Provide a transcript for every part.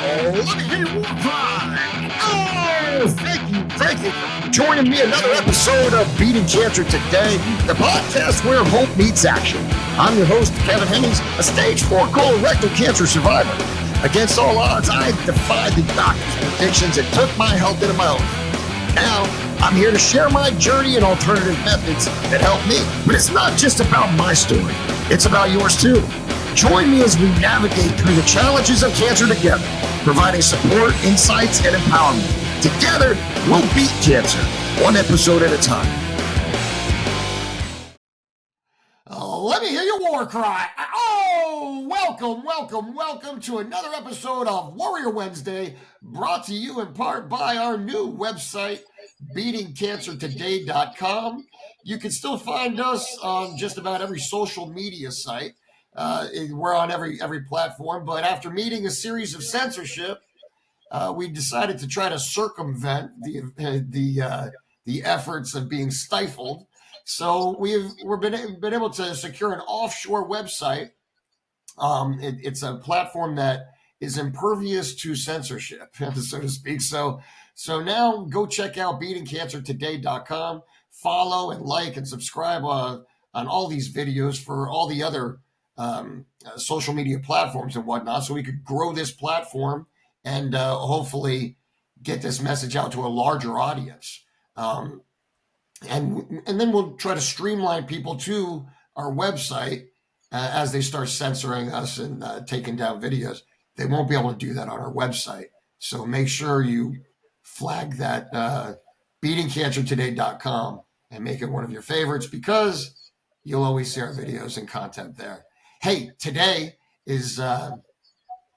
Oh, let me hear your war cry. Oh, thank you for joining me another episode of Beating Cancer Today, the podcast where hope meets action. I'm your host, Kevin Hennies, a stage 4 colorectal cancer survivor. Against all odds, I defied the doctor's predictions and took my health into my own. Now, I'm here to share my journey and alternative methods that help me. But it's not just about my story. It's about yours too. Join me as we navigate through the challenges of cancer together, providing support, insights, and empowerment. Together, we'll beat cancer, one episode at a time. Let me hear your war cry. Oh, welcome to another episode of Warrior Wednesday, brought to you in part by our new website, beatingcancertoday.com. You can still find us on just about every social media site. We're on every platform, but after meeting a series of censorship, we decided to try to circumvent the efforts of being stifled. So we've been able to secure an offshore website. It's a platform that is impervious to censorship, so to speak. So now go check out beatingcancertoday.com. Follow and like and subscribe on all these videos for all the other social media platforms and whatnot, so we could grow this platform and hopefully get this message out to a larger audience. And then we'll try to streamline people to our website as they start censoring us and taking down videos. They won't be able to do that on our website. So make sure you flag that beatingcancertoday.com and make it one of your favorites, because you'll always see our videos and content there. Hey, today is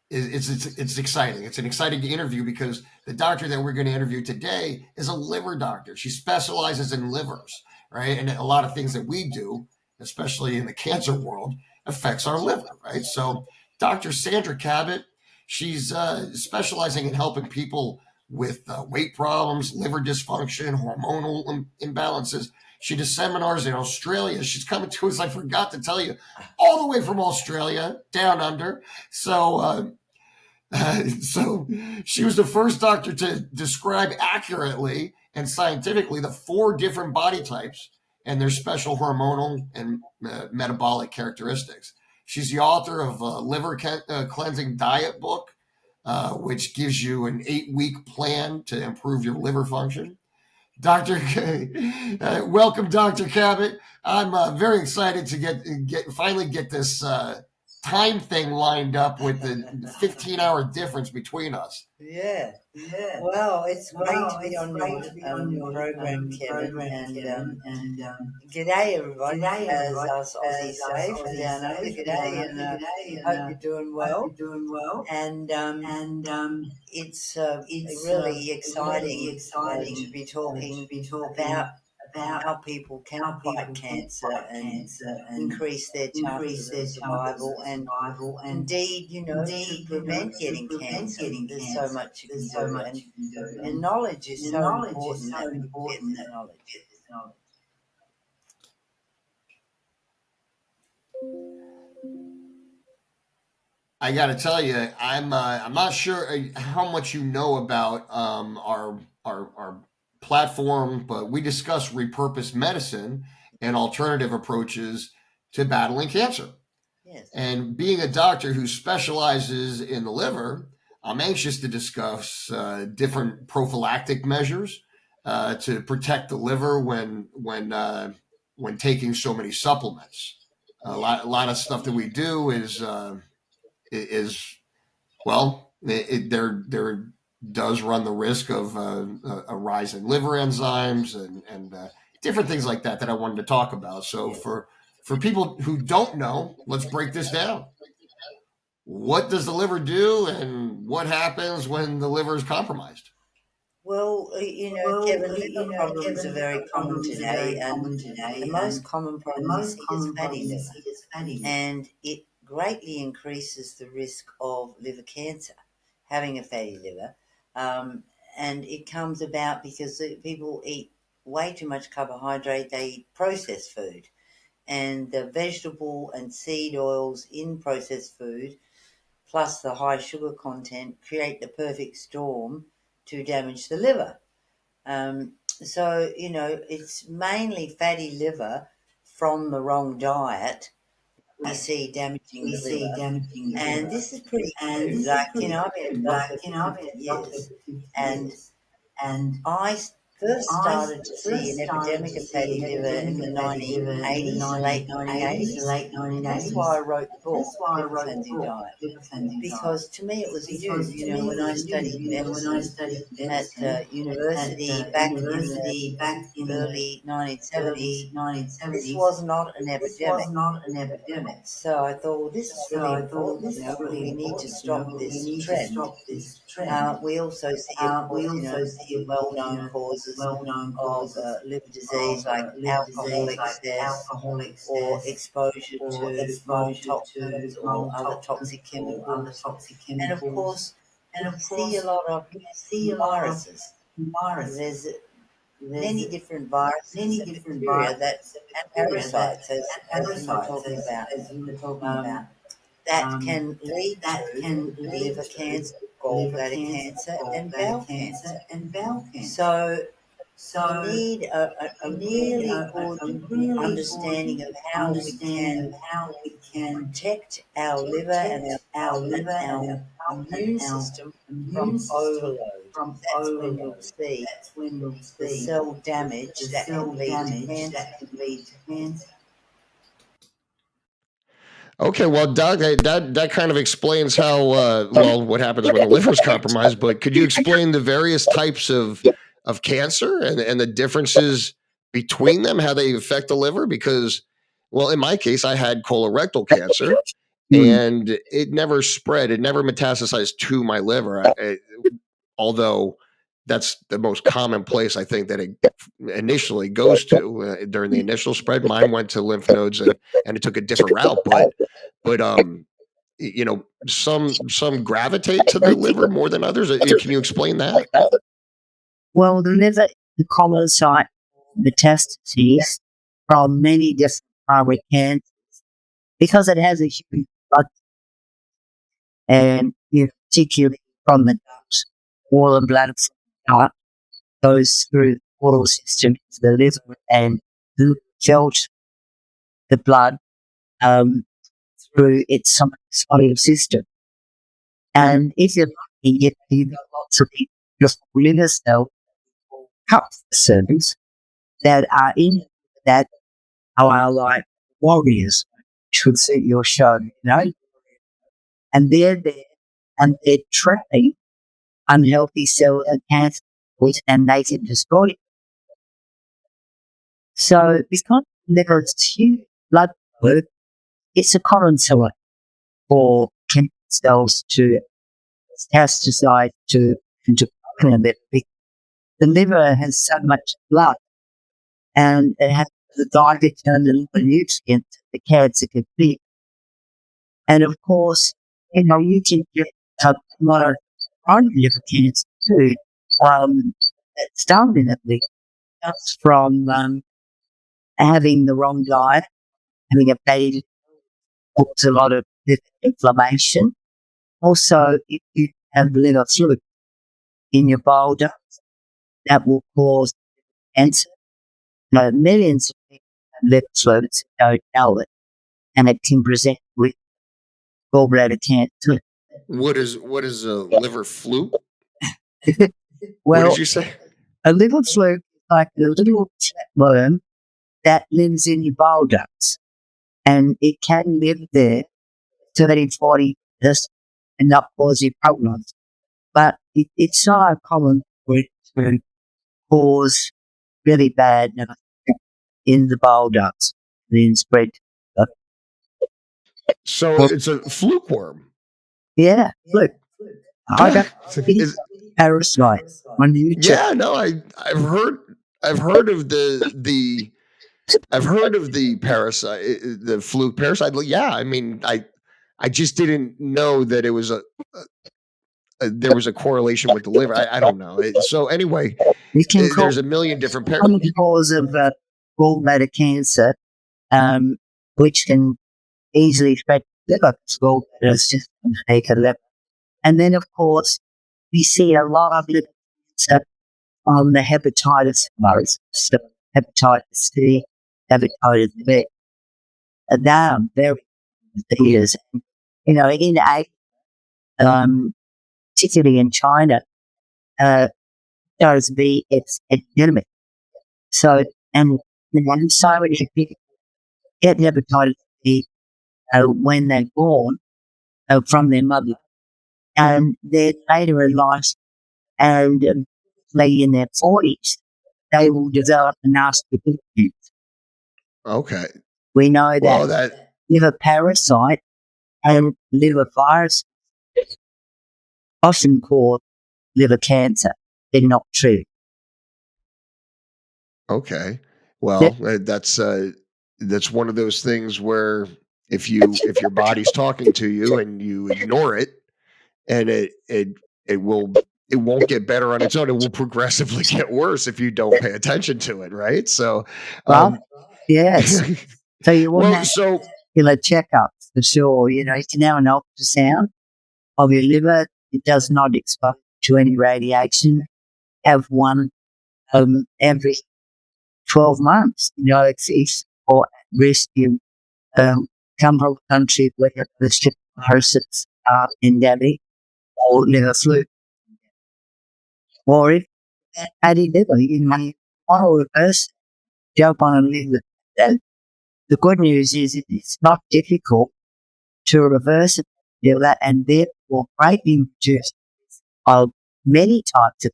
it's exciting. It's an exciting interview because the doctor that we're going to interview today is a liver doctor. She specializes in livers, right? And a lot of things that we do, especially in the cancer world, affects our liver, right? So Dr. Sandra Cabot, she's specializing in helping people with weight problems, liver dysfunction, hormonal imbalances. She does seminars in Australia. She's coming to us, I forgot to tell you, all the way from Australia, down under. So she was the first doctor to describe accurately and scientifically the 4 different body types and their special hormonal and metabolic characteristics. She's the author of a liver cleansing diet book, which gives you an 8-week plan to improve your liver function. Welcome, Dr. Cabot. I'm very excited to finally get this time thing lined up with the 15-hour difference between us. Yeah. Well, it's great to be on your program, Kevin. And g'day, everybody, as us Aussies say from down under. G'day, and hope you're doing well. And it's really exciting to be talking about how people can fight cancer and increase their chances of survival, and indeed, to prevent getting cancer. There's so much you can do, and knowledge is so important that we get this knowledge. I got to tell you, I'm not sure how much you know about our platform, but we discuss repurposed medicine and alternative approaches to battling cancer. Yes. And being a doctor who specializes in the liver, I'm anxious to discuss different prophylactic measures to protect the liver when taking so many supplements. A lot of stuff that we do is there does run the risk of a rise in liver enzymes and different things like that I wanted to talk about. So for people who don't know, let's break this down. What does the liver do, and what happens when the liver is compromised? Well, Kevin, liver problems are very common today, and the most common problem we see is fatty liver, and it greatly increases the risk of liver cancer, having a fatty liver, and it comes about because people eat way too much carbohydrate. They eat processed food, and the vegetable and seed oils in processed food plus the high sugar content create the perfect storm to damage the liver. So, it's mainly fatty liver from the wrong diet we see damaging the liver. And this is pretty new. Like, I've been a doctor for 50 years. And I first started to see an epidemic of fatty liver in the 1980s, the late 1980s. And that's why I wrote the book, Liver Cleansing Diet. Because to me it was new. When I studied medicine at university back in the early 1970s, this was not an epidemic. So I thought, well, this is really important. We need to stop this trend. We also see, of course, well-known causes of liver disease like alcohol excess or exposure to mold toxins or other toxic chemicals. And of course, we see a lot of viruses. There's many different viruses and bacteria and parasites, as you were talking about, um, that can lead to liver cancer, gallbladder cancer, and bowel cancer. So we need a really good understanding of how we can protect our liver and our heart and our immune system from overload. That's when you'll see the cell damage that can lead to cancer. Okay, well, Doug, that kind of explains how what happens when the liver is compromised. But could you explain the various types of cancer and the differences between them, how they affect the liver? Because, well, in my case, I had colorectal cancer, and it never spread. It never metastasized to my liver. Although that's the most common place I think that it initially goes to during the initial spread. Mine went to lymph nodes and it took a different route, but some gravitate to the liver more than others. Can you explain that? Well, the liver is the common site of metastases from many different primary cancers because it has a huge blood and particularly from the ducts, all the blood from the heart goes through the portal system to the liver and filters the blood through its cytosolic system. And if you're lucky, you've got lots of just liver cells, cup cells, that are in that are like warriors, should suit your show, and they're there and they're trapping unhealthy cells and cancer and they can destroy it. So because liver is huge blood work, it's a common source for cancer cells to metastasize into the liver. The liver has so much blood and it has the glycogen and the nutrients that the cancer can feed. And of course, you can get a lot of chronic liver cancer too. That's dominantly just from having the wrong diet, having a fatty cause a lot of liver inflammation. Also, if you have liver fluid in your bile ducts, that will cause cancer. Millions of people have liver fluids and don't know it, and it can present with gallbladder cancer. What is a liver fluke? Well, what did you say? A liver fluke is like a little worm that lives in your bile ducts, and it can live there 30, 40 years and not cause you problems. But it's so common for it to cause really bad in the bile ducts, then spread. So it's a fluke worm. Yeah, look. I got parasite on YouTube. Yeah, no, I've heard of the I've heard of the parasite, the fluke parasite. Yeah, I mean, I just didn't know that it was there was a correlation with the liver. I don't know. So anyway, there's a million different cause of gallbladder cancer, which can easily spread liver as well. It's just going to take a liver. And then, of course, we see a lot of liver cancer on the hepatitis virus, so hepatitis C, hepatitis B. And they are very diseases. In Asia, particularly in China, there's it's epidemic. So, and so many people get hepatitis B when they're born from their mother, and then later in life, and maybe in their 40s, they will develop a nasty liver cancer. Okay. We know Well, that liver parasite and liver virus often cause liver cancer. They're not true. okay. Well, that's one of those things where if your body's talking to you and you ignore it, and it won't get better on its own. It will progressively get worse if you don't pay attention to it, right? So, Well, yes. So you want well, to so have a checkup for sure. You can have an ultrasound of your liver. It does not expose to any radiation. Have one every 12 months. If or at risk you come from a country where the viruses are endemic or liver flu. Or if fatty liver, you want to reverse, jump on a liver. The good news is it's not difficult to reverse it, that, and therefore greatly reduce many types of.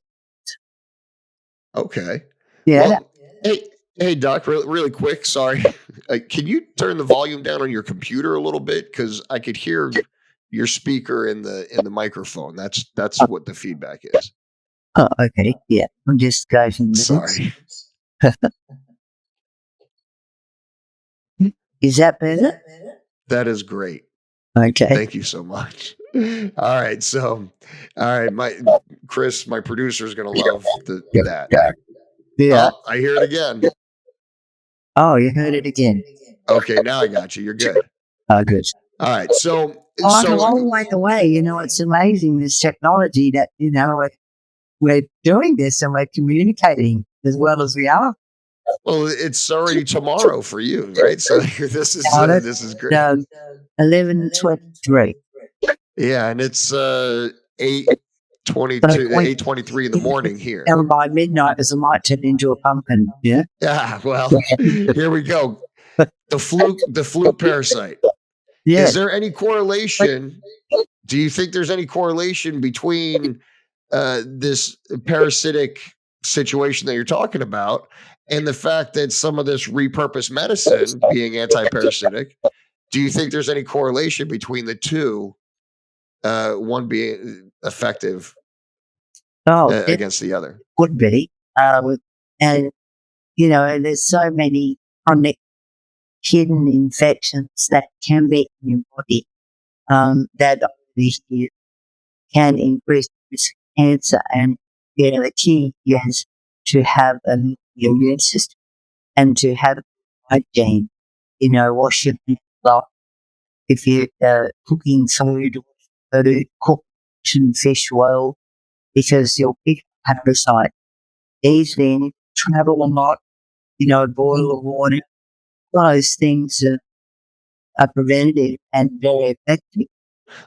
okay. Yeah. Well, hey, Doc, really quick. Sorry, can you turn the volume down on your computer a little bit, because I could hear your speaker in the microphone. That's what the feedback is. Oh, okay. Yeah. I'm just going from this. Sorry. Is that better? That is great. Okay. Thank you so much. All right. So, all right. My Chris, my producer, is going to love that. Yeah. Oh, I hear it again. Oh, you heard it again. Okay. Now I got you. You're good. Oh, good. All right. So, I'm a long way away. It's amazing, this technology that, we're doing this and we're communicating as well as we are. well, it's already tomorrow for you, right? So this is great. 11:23. Yeah, and it's 8:23 in the morning here. And by midnight, as I might turn into a pumpkin. Yeah. Yeah. Well, here we go. The fluke parasite. Yeah. Is there any correlation? Do you think there's any correlation between this parasitic situation that you're talking about and the fact that some of this repurposed medicine being anti-parasitic? Do you think there's any correlation between the two, one being effective against the other? Could be. And there's so many chronic hidden infections that can be in your body that obviously can increase risk of cancer. And the key is to have an immune system and to have hygiene. Wash your hands off. If you're cooking food, cook fish well, because you'll pick up parasite easily. Travel a lot, boil the water. Those things are preventative and very effective.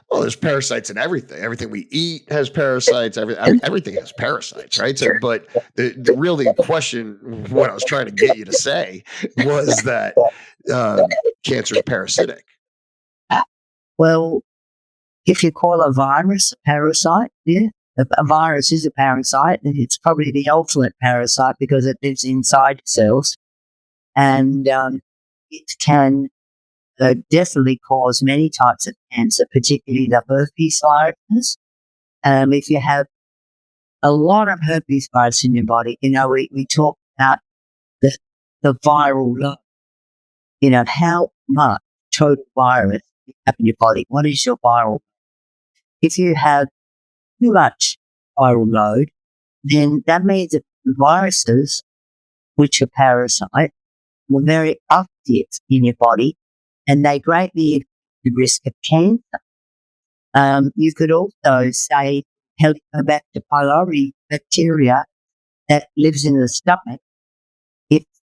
Well, there's parasites in everything. Everything we eat has parasites. Everything has parasites, right? So, but the really question, what I was trying to get you to say, was that cancer is parasitic. Well, if you call a virus a parasite, yeah, a virus is a parasite, and it's probably the ultimate parasite because it lives inside cells, and it can definitely cause many types of cancer, particularly the herpes virus. If you have a lot of herpes virus in your body, we talk about the viral load. How much total virus you have in your body. What is your viral? If you have too much viral load, then that means that the viruses, which are parasites, were very active in your body, and they greatly the risk of cancer. You could also say Helicobacter pylori bacteria that lives in the stomach.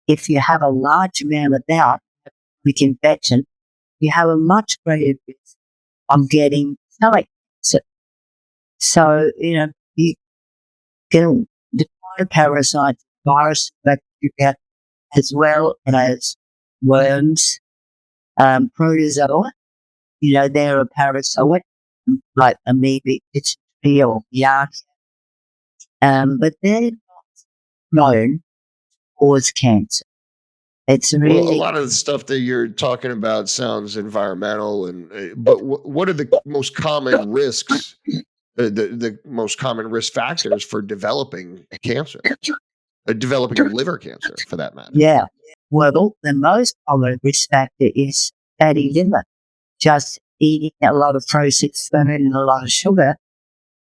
If you have a large amount of that with infection, you have a much greater risk of getting stomach cancer. So, you can define parasites, virus, bacteria, as well as worms, protozoa. They're a parasite, like amoeba, dysentery, or yards. But they're not known to cause cancer. It's Well, a really, lot of the stuff that you're talking about sounds environmental, but what are the most common risks, the most common risk factors for developing cancer, developing liver cancer, for that matter? yeah. Well, the most common risk factor is fatty liver, just eating a lot of processed food and a lot of sugar.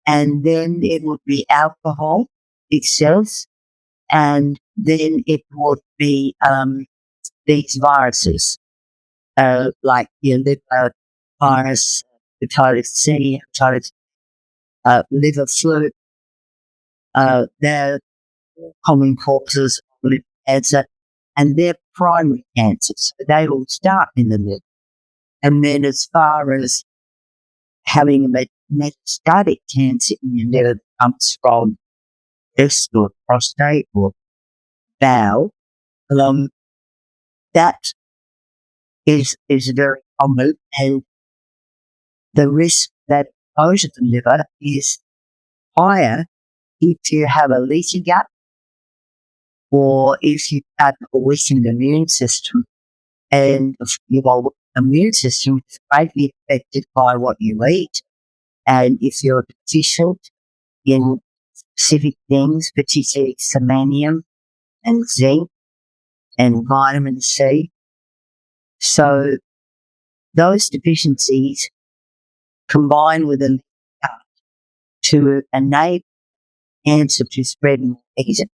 And then it would be alcohol itself, and then it would be these viruses, like your liver virus, hepatitis C, hepatitis, liver flu. They're common causes of liver cancer, and they're primary cancers. So they all start in the liver. And then as far as having a metastatic cancer in your liver that comes from breast or prostate or bowel, that is very common, and the risk that goes to the liver is higher if you have a leaky gut or if you have a weakened immune system. And your immune system is greatly affected by what you eat. And if you're deficient in specific things, particularly selenium and zinc and vitamin C, so those deficiencies combine with a gut to enable cancer to spread more easily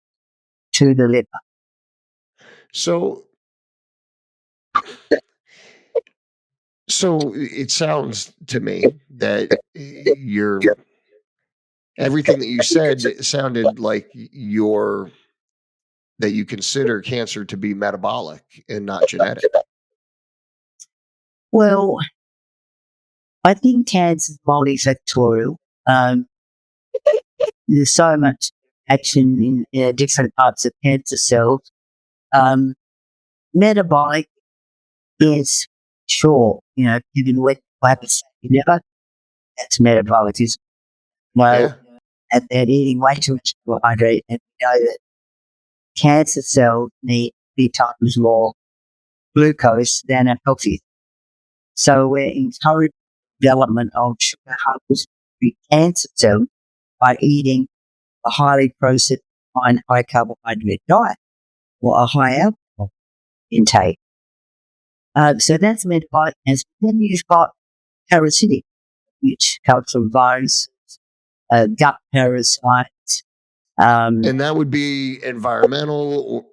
to the liver. So, it sounds to me that everything that you said sounded like that you consider cancer to be metabolic and not genetic. Well, I think cancer is multifactorial. There's so much action in different types of cancer cells. Metabolic is sure, given what happens in the liver, that's metabolism. Well, Yeah. and they're eating way too much carbohydrate, and we know that cancer cells need 3 times more glucose than a healthy. So we're encouraging development of sugar hubs with cancer cells by eating a highly processed, high carbohydrate diet or a high alcohol intake. So that's metabolic cancer. Then you've got parasitic, which comes from viruses, gut parasites. And that would be environmental,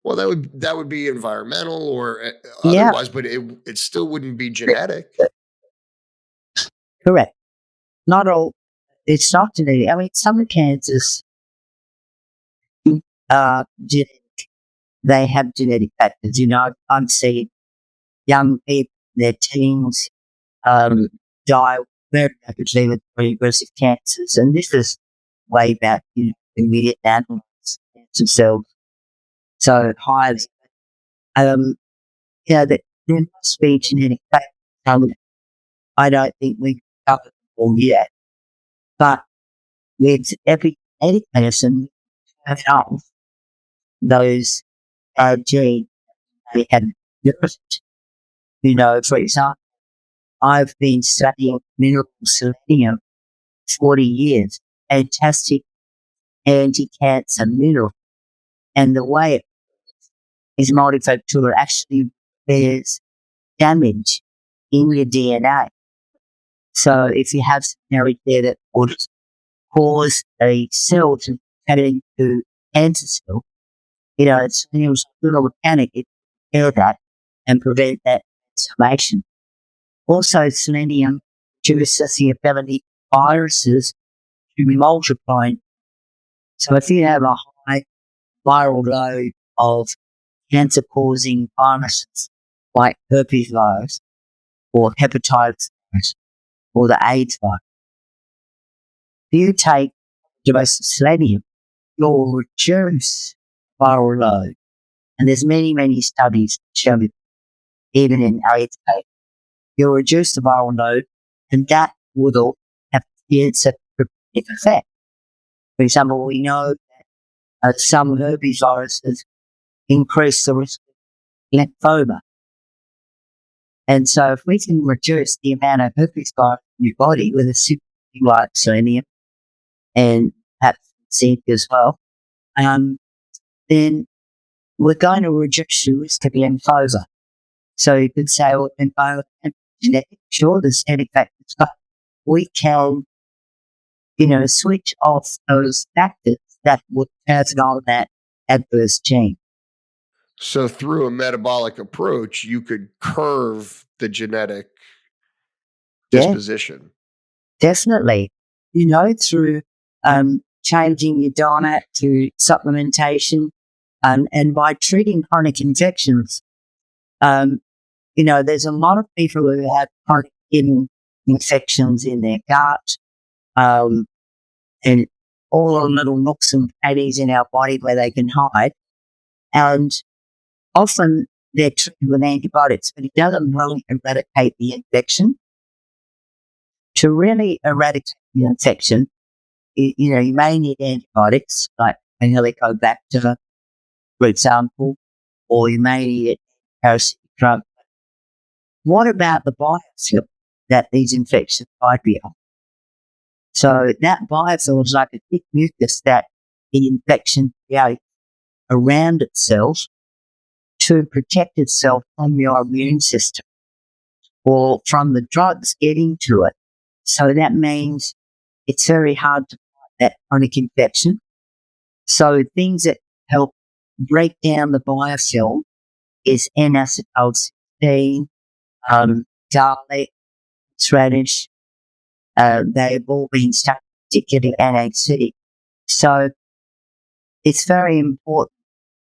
that would be environmental or Yeah, otherwise, but it still wouldn't be genetic. correct. Not all. It's not genetic. I mean, some cancers are genetic. They have genetic factors. I've seen young people in their teens die very rapidly with very aggressive cancers. And this is way back, immediate animals, cancer cells. So high. There must be genetic factors. I don't think we've covered them all yet. But with every genetic medicine, we have those genes we have deficient. For example, I've been studying mineral selenium 40 years, fantastic anti-cancer mineral. And the way it is multifactorial actually there's damage in your DNA. So if you have something there that would cause a cell to turn into cancer cell, it's a little mechanic. It repair that and prevent that inflammation. Also, selenium reduces the ability of viruses to multiply. So if you have a high viral load of cancer-causing viruses like herpes virus or hepatitis virus or the AIDS virus, if you take the dose of selenium, you'll reduce viral load. And there's many, many studies that show that even in AIDS patients, you'll reduce the viral load, and that will have cancer preventive effect. For example, we know that some herpes viruses increase the risk of lymphoma. And so if we can reduce the amount of herpes virus in your body with a super like selenium and perhaps zinc as well, then we're going to reduce the risk of lymphoma. So you could say, well, lymphoma and genetic, sure, there's genetic factors, but we can, switch off those factors that would pass on that adverse gene. So through a metabolic approach, you could curve the genetic disposition. Definitely. Through changing your diet, through supplementation, and by treating chronic infections. There's a lot of people who have chronic infections in their gut, and all the little nooks and crannies in our body where they can hide. And often they're treated with antibiotics, but it doesn't really eradicate the infection. To really eradicate the infection, you may need antibiotics like a Helicobacter, for example, or you may need a parasitic drug. What about the biofilm that these infections might be on? So that biofilm is like a thick mucus that the infection creates around itself to protect itself from your immune system or from the drugs getting to it. So that means it's very hard to fight that chronic infection. So things that help break down the biofilm is N-acetylcysteine, garlic, radish. They've all been studied, particularly NAC. So it's very important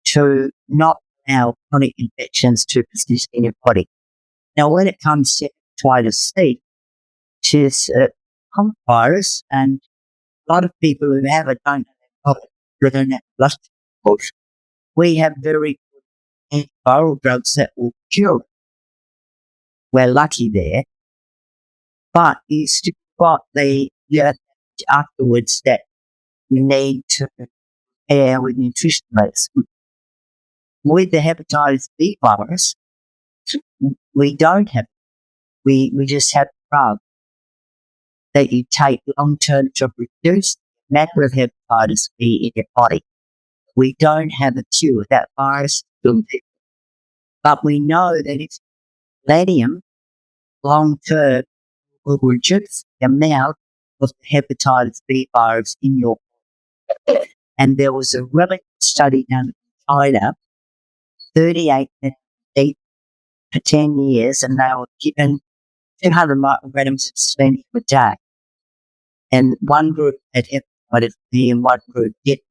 to not allow chronic infections to persist in your body. Now, when it comes to hepatitis C, which is a common virus, and a lot of people who have it don't have blood samples. We have very good antiviral drugs that will cure it. We're lucky there. But you still got the afterwards that you need to prepare with nutrition medicine. With the hepatitis B virus, we don't have, we just have a drug that you take long term to reduce the amount of hepatitis B in your body. We don't have a cure. That virus still there. But we know that if selenium long term will reduce the amount of the hepatitis B virus in your body. And there was a relevant study done in China, 38 people for 10 years, and they were given 200 micrograms of selenium a day. And one group had hepatitis B and one group didn't.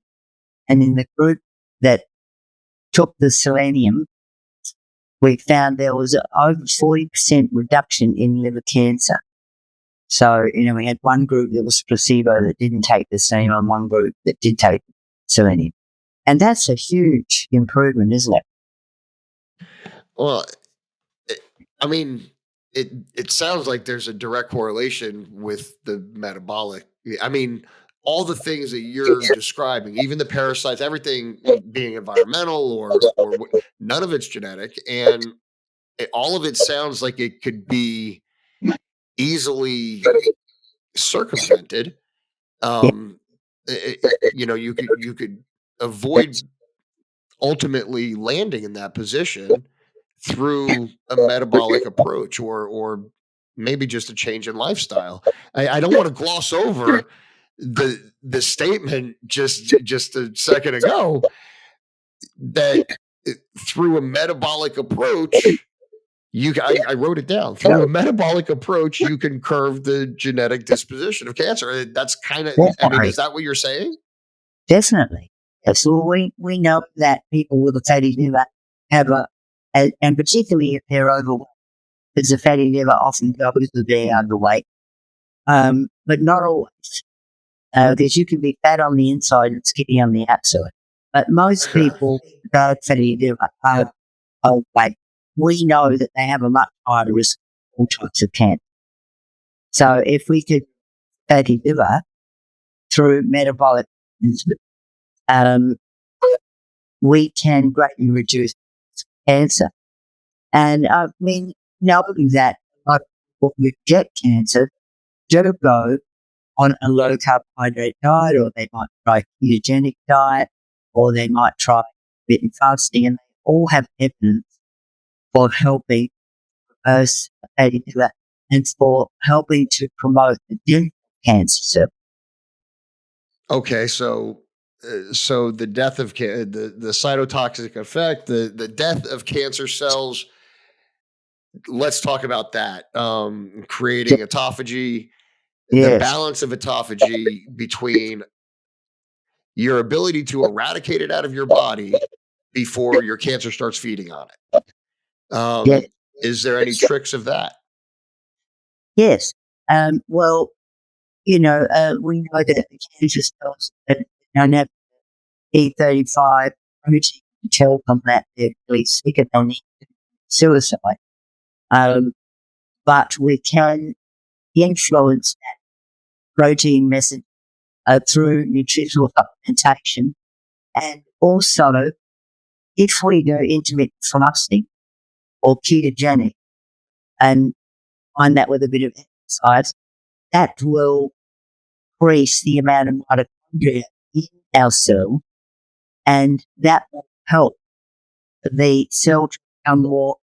And in the group that took the selenium, we found there was over 40% reduction in liver cancer. So, we had one group that was placebo that didn't take the selenium and one group that did take selenium. And that's a huge improvement, isn't it? Well, it sounds like there's a direct correlation with the metabolic. I mean, all the things that you're describing, even the parasites, everything being environmental or none of it's genetic. And all of it sounds like it could be easily circumvented. You could avoid ultimately landing in that position through a metabolic approach or maybe just a change in lifestyle. I don't want to gloss over the statement just a second ago that through a metabolic approach I wrote it down. Through a metabolic approach, you can curb the genetic disposition of cancer. That's kind of, I mean, is that what you're saying? Definitely. So we know that people with a fatty liver have and particularly if they're overweight, because the fatty liver often goes with being underweight. But not always. Because you can be fat on the inside and skinny on the outside. But most people who have fatty liver are overweight. We know that they have a much higher risk of all types of cancer. So if we could fatty liver through metabolic we can greatly reduce cancer. And I mean, knowing that a lot of people who get cancer do go on a low carbohydrate diet, or they might try a ketogenic diet, or they might try intermittent fasting, and they all have evidence for helping us and for helping to promote the death cancer. So, okay, so the death of the cytotoxic effect, the death of cancer cells. Let's talk about that. Creating autophagy, the balance of autophagy between your ability to eradicate it out of your body before your cancer starts feeding on it. Is there any tricks of that? Yes. Well, we know that the cancer cells that don't have E35 protein to tell them that they're really sick and they'll need suicide. But we can influence that protein message through nutritional supplementation. And also, if we do intermittent fasting or ketogenic and find that with a bit of exercise, that will increase the amount of mitochondria in our cell, and that will help the cell to become more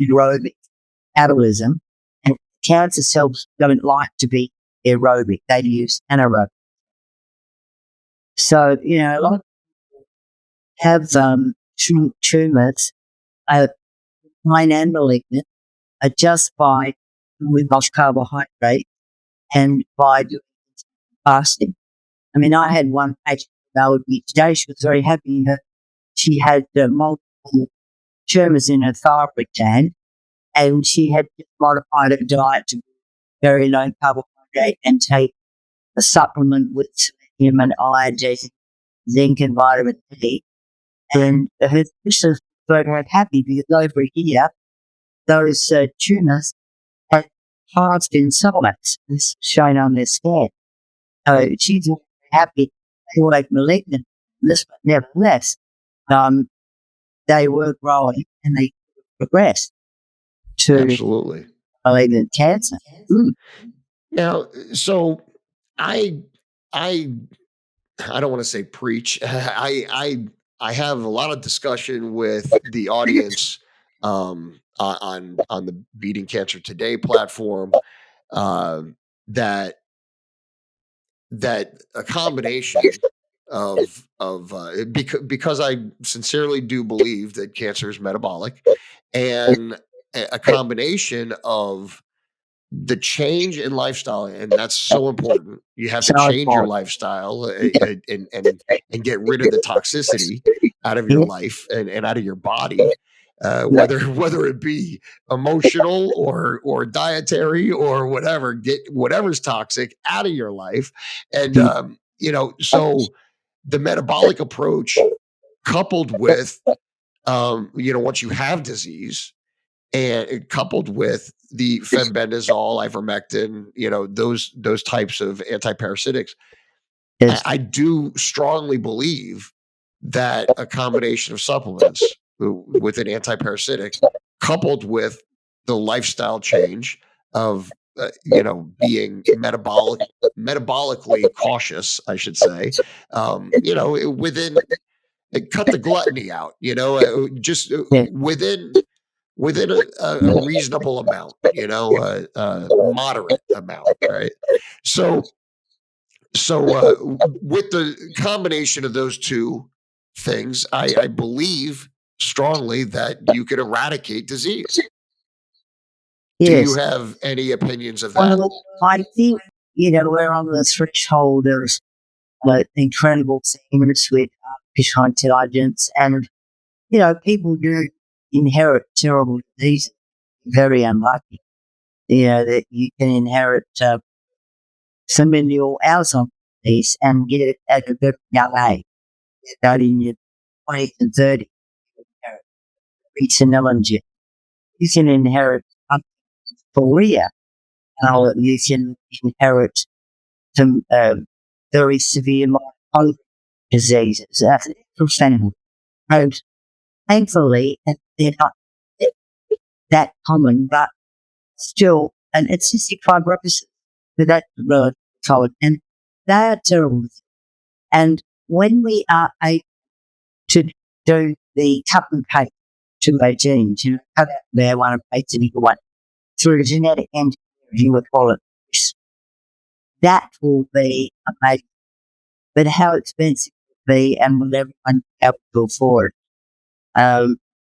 aerobic metabolism. And cancer cells don't like to be aerobic; they use anaerobic. So a lot of people have tumors, benign and malignant, just by with low carbohydrate and by doing fasting. I mean, I had one patient with me today. She was very happy that she had multiple tumors in her thyroid gland, and she had modified her diet to very low carbohydrate and take a supplement with selenium and iodine, zinc and vitamin D. And her sisters were very happy because over here, those tumors had halved in size, as shown on their scan. So she's very happy they were malignant, but nevertheless, they were growing and they progressed to Absolutely malignant cancer. Now, so I don't want to say preach. I have a lot of discussion with the audience on the Beating Cancer Today platform that a combination of because I sincerely do believe that cancer is metabolic, and a combination of the change in lifestyle, and that's so important. You have to change your lifestyle and get rid of the toxicity out of your life and out of your body, whether it be emotional or dietary or whatever. Get whatever's toxic out of your life, and so the metabolic approach coupled with once you have disease, and coupled with the fenbendazole, ivermectin, those types of antiparasitics, I do strongly believe that a combination of supplements with an antiparasitic, coupled with the lifestyle change of being metabolically cautious, I should say, within cut the gluttony out, just within a reasonable amount, a moderate amount, right? So with the combination of those two things, I believe strongly that you could eradicate disease. Do you Yes. have any opinions of that? Well, I think, we're on the threshold of incredible things with artificial intelligence, and, people do inherit terrible diseases. Very unlucky, that you can inherit familial Alzheimer's disease and get it at a very young age, starting in your 20s and 30s. Retinellingent. You can inherit Korea. You can inherit some very severe mitochondrial diseases. That's profound. And thankfully, they're not that common, but still, and it's cystic fibrosis, but that's really common, and they are terrible. And when we are able to do the cut and paste to our genes, cut out their one and paste it into one through genetic engineering, you would call it, that will be amazing. But how expensive it will be, and will everyone be able to afford?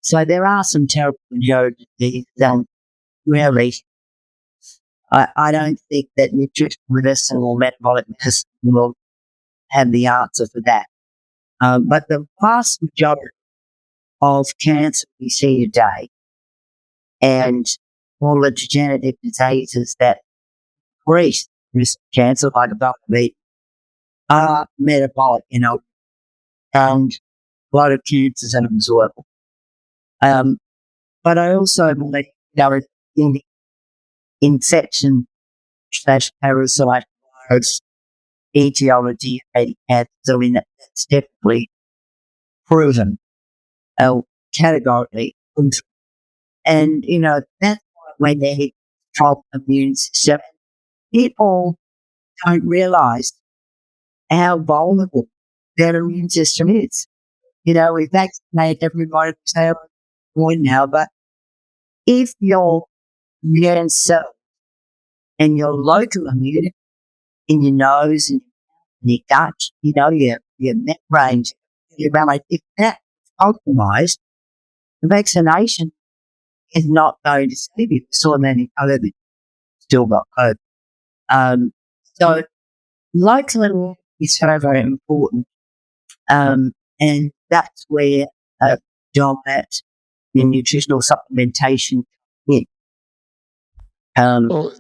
So there are some terrible diseases, and really, I don't think that nutritional medicine or metabolic medicine will have the answer for that. But the vast majority of cancer we see today and all the degenerative diseases that increase risk of cancer, like diabetes, are metabolic, and a lot of cancers are absorbable. But I also believe in the infection / parasite virus etiology of cancer. So that's definitely proven, categorically. And, that's why when they control the immune system, people don't realise how vulnerable their immune system is. We've vaccinated everybody now, but if your immune cell and your local immunity in your nose and your gut, your membrane, if that's compromised, the vaccination is not going to save you. So many other people still got COVID. So local immunity is very, very important. And that's where diet and nutritional supplementation in. Well,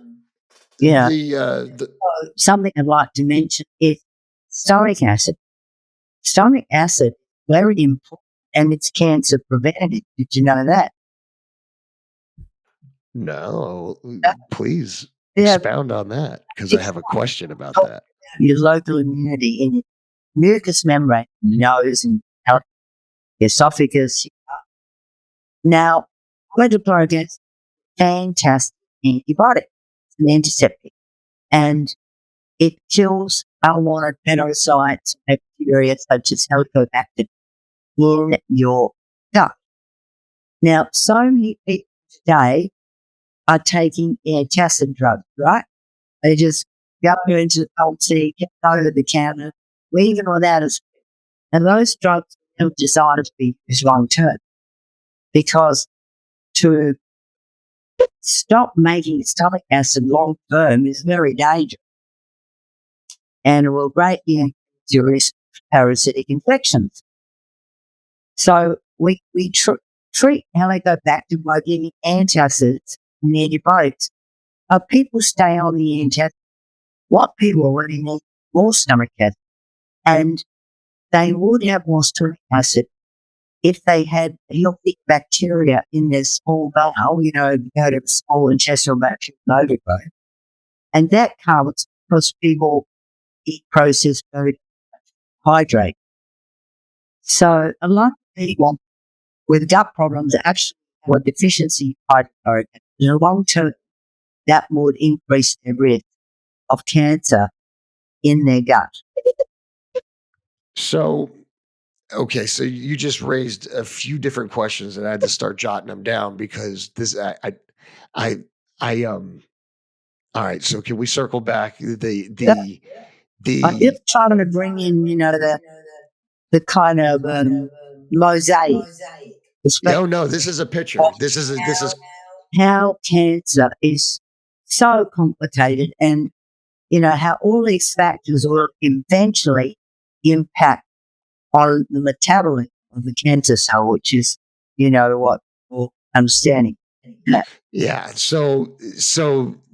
Yeah. the Something I'd like to mention is stomach acid. Stomach acid, very important, and it's cancer preventative. Did you know that? no, Yeah. please Yeah. expound on that, because I have a question about that. Your local immunity in your mucous membrane, your nose and your esophagus. Now, chlorothalonil is a fantastic antibiotic. It's an antiseptic, and it kills unwanted parasites, bacteria such as Helicobacter in your gut. Now, so many people today are taking antacid drugs, right? They just go into the pharmacy, get over the counter, leaving without a script. And those drugs are designed to be used long term, because to stop making stomach acid long term is very dangerous, and it will greatly increase your risk of parasitic infections. So we treat Helicobacter by giving antacids and antibiotics. But people stay on the antacid. What people really need more stomach acid, and they would have more stomach acid if they had healthy bacteria in their small bowel, out of small intestinal bacterial overgrowth. And that comes because people eat processed food, hydrate. So a lot of people with gut problems actually have a deficiency of hydrochloric acid. In the long term, that would increase their risk of cancer in their gut. So, okay, so you just raised a few different questions, and I had to start jotting them down, because this, I, all right. So can we circle back I'm the just trying to bring in, the kind of mosaic. Oh no, this is a picture. This is how cancer is so complicated and, how all these factors will eventually impact on the metabolism of the cancer cell, which is, what we're understanding. Yeah. So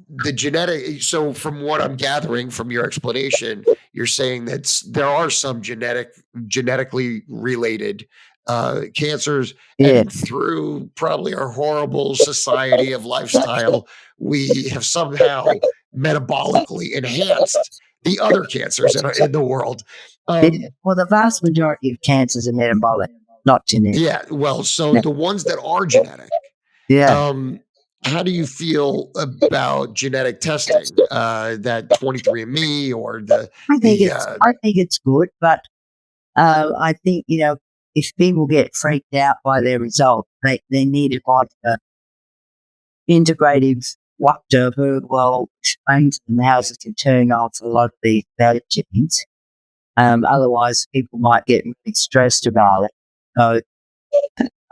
the genetic. So from what I'm gathering from your explanation, you're saying that there are some genetically related cancers, Yeah, and through probably our horrible society of lifestyle, we have somehow metabolically enhanced the other cancers in the world. yeah. Well, the vast majority of cancers are metabolic, not genetic. Yeah. Well, so the ones that are genetic. Yeah. Um, how do you feel about genetic testing? That 23andMe or I think it's good, but I think, if people get freaked out by their results, they need to find an integrative doctor who will explain to them how to turn off a lot of these bad genes. Otherwise, people might get really stressed about it. So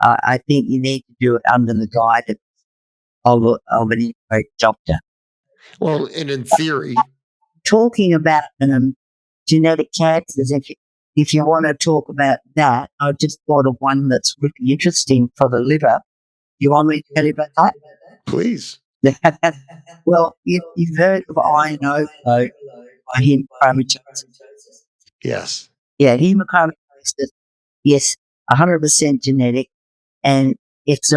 I think you need to do it under the guidance of an integrative doctor. well, and in theory, Talking about genetic cancers, if you want to talk about that, I just thought of one that's really interesting for the liver. You want me to tell you about please. that? Well, you've heard of iron overload by hemochromatosis. Yes. Yeah, hemochromatosis, yes, 100% genetic, and it's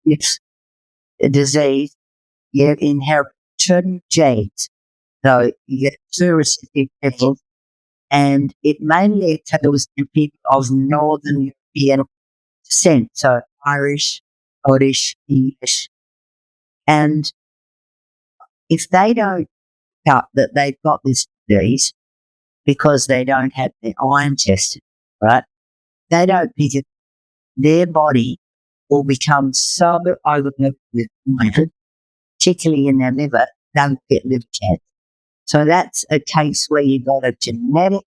it's a disease. You inherit certain genes. So you get two recessive people, and it mainly occurs in people of Northern European descent, so Irish, Scottish, English. And if they don't cut that they've got this disease because they don't have their iron tested, right? They don't pick it, their body will become so overloaded with iron, particularly in their liver, they'll get liver cancer. So that's a case where you've got a genetic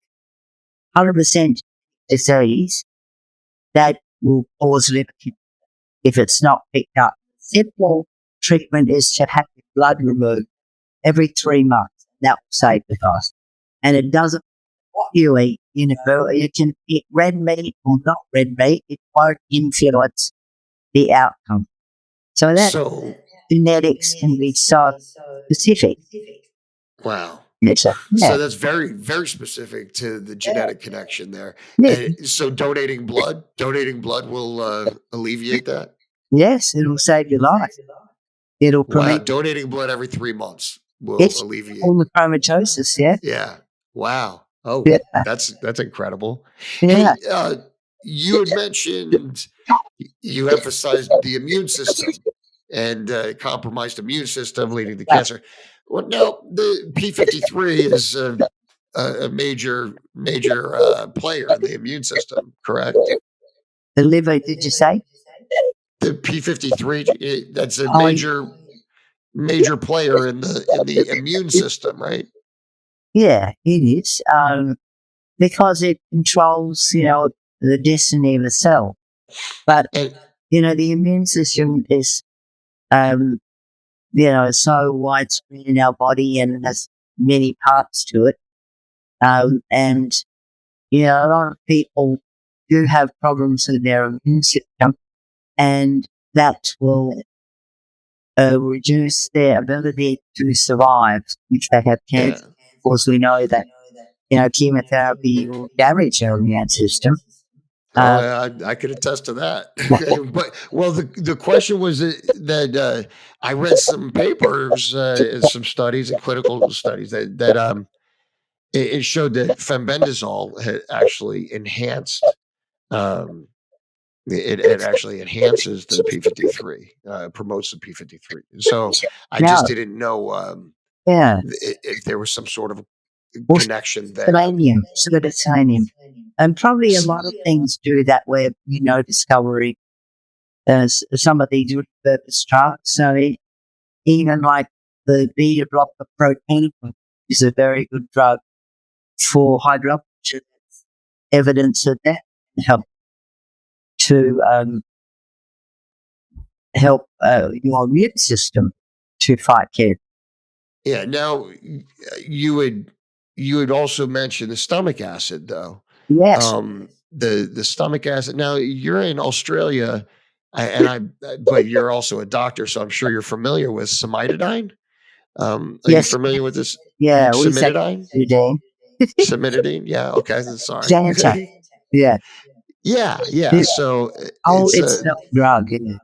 100% disease that will cause liver cancer if it's not picked up. Simple treatment is to have your blood removed every 3 months. That will save the cost. And it doesn't what you eat, you can eat red meat or not red meat, it won't influence the outcome. So that So genetics can be so specific. wow. It's So that's very, very specific to the genetic connection there. yeah. And so donating blood will alleviate that. Yes, it'll save your life. It'll Wow. prevent Donating blood every 3 months will it's alleviate. all the chromatosis, yeah. Yeah. Wow. Oh, Yeah. that's incredible. Yeah. Hey, you had mentioned you emphasized the immune system and compromised immune system leading to cancer. Well, now the P53 is a major player in the immune system, correct? The liver, did you say? The P53 that's a Oh, major player in the immune system, right? yeah, it is. Because it controls, the destiny of the cell. But, And the immune system is, so widespread in our body and has many parts to it. And, a lot of people do have problems with their immune system, and that will reduce their ability to survive if they have yeah. cancer. Of course, we know that, chemotherapy will damage our immune system. Oh, I could attest to that. But well, the question was that I read some papers, some studies and clinical studies that it showed that fenbendazole had actually enhanced um, it actually enhances the P53, promotes the P53. So I Now, just didn't know yeah, if there was some sort of well, connection there. selenium, sugar selenium. And probably a lot of things do that where, discovery some of these repurposed drugs. So even like the beta blocker protein is a very good drug for hydroxyl. Evidence of that can help to help your immune system to fight cancer. Yeah. Now, you would also mention the stomach acid, though. Yes, The stomach acid. Now, you're in Australia, but you're also a doctor, so I'm sure you're familiar with cimetidine. Are you yes, familiar with this? yeah. We say Cimetidine? today. Cimetidine? Yeah. Okay. Sorry. Xantac. Yeah. Yeah. Yeah. Yeah. So Oh, it's it's not a drug. Yeah.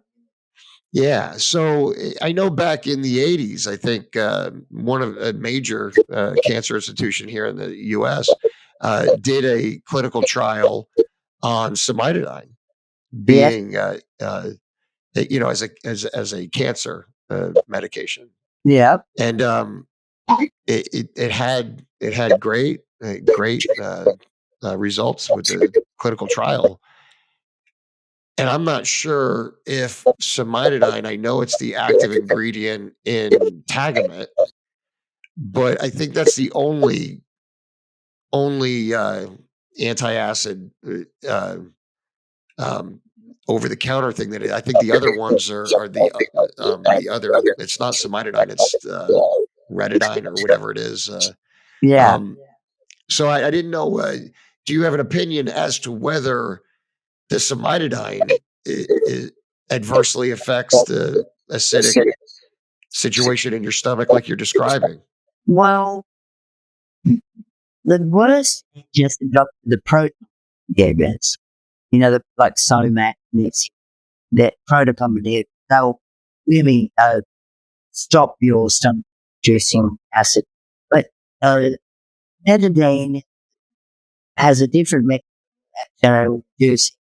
yeah. So I know back in the 80s, I think one of a major cancer institution here in the US did a clinical trial on cimetidine Yes. being, as a cancer medication. Yeah. And it had great results with the clinical trial. And I'm not sure if cimetidine, I know it's the active ingredient in Tagamet, but I think that's the only anti-acid um, over the counter thing that I think the other ones are the other. It's not cimetidine, it's retidine or whatever it is. Yeah. Um, so I didn't know. Do you have an opinion as to whether the cimetidine adversely affects the acidic situation in your stomach, like you're describing? Well, the worst is just the protein inhibitors. Like Somac, that proton pump inhibitor, they'll really stop your stomach producing acid. But betadine has a different mechanism of reducing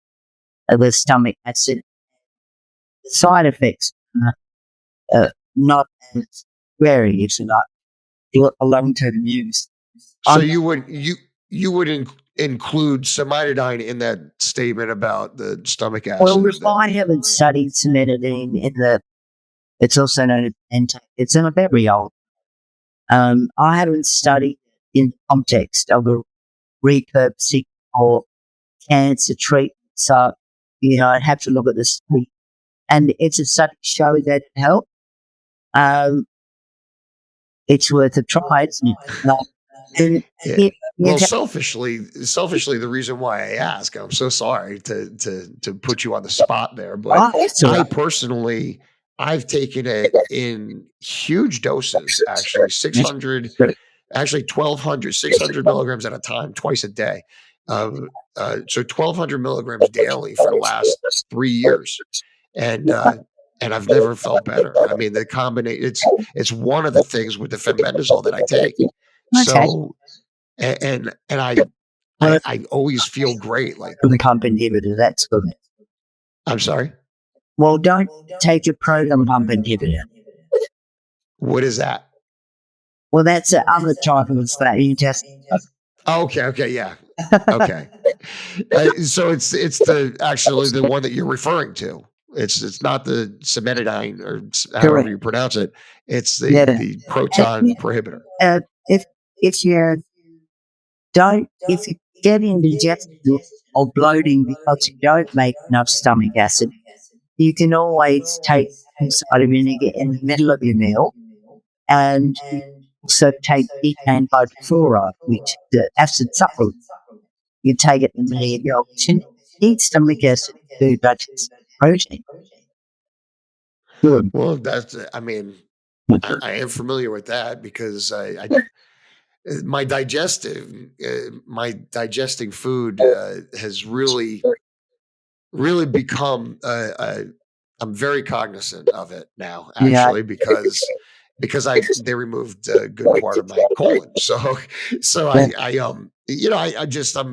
the stomach acid. The side effects not as very if you like a long-term use. So you would include cimetidine in that statement about the stomach Well, acid. I haven't studied cimetidine it's also known as it's in a very old. I haven't studied in context of a repurposing or cancer treatment. So, I'd have to look at the study. And it's a study show that it helped. It's worth a try, isn't it? And Yeah. Well, selfishly, the reason why I ask, I'm so sorry to put you on the spot there, but it's all I right. personally, I've taken it in huge doses, actually 600, actually 1200, 600 milligrams at a time, twice a day. So 1200 milligrams daily for the last 3 years. And I've never felt better. I mean, the combination, it's one of the things with the fenbendazole that I take. Okay. So, and I always feel great. Like, The pump inhibitor, that's good. I'm sorry, Well, don't take a proton pump inhibitor. what is that? Well, that's the other type of that you just. Oh, okay, yeah, okay. So it's actually the one that you're referring to. It's not the cimetidine or however Correct. you pronounce it. It's Yeah. the proton prohibitor. If you if you get indigestion or bloating because you don't make enough stomach acid, you can always take cider vinegar in the middle of your meal, and you also take decaying hydrofluoride, which is the acid supplement. You take it in the middle of your meal. You need stomach acid to digest protein. Good. Well, I mean, I am familiar with that because my digesting food has really become I'm very cognizant of it now, Yeah. actually, because they removed a good part of my colon. So I'm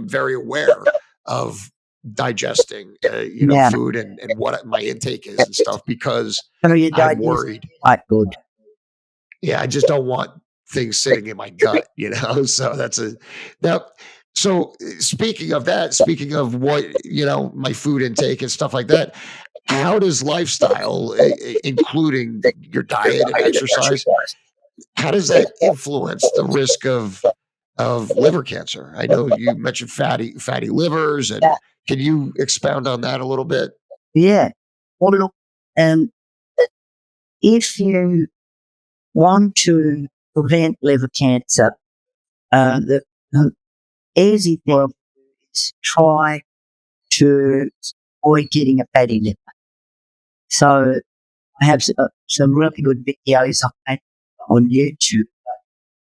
very aware of digesting Yeah. food and what my intake is and stuff because So you I'm digest worried. quite good. Yeah, I just don't want things sitting in my gut, So that's now. So speaking of that, speaking of what my food intake and stuff like that, how does lifestyle, including your diet and exercise, how does that influence the risk of liver cancer? I know you mentioned fatty livers, and can you expound on that a little bit? Yeah. Well, look, if you want to prevent liver cancer, the easy thing is try to avoid getting a fatty liver. So I have some really good videos on YouTube.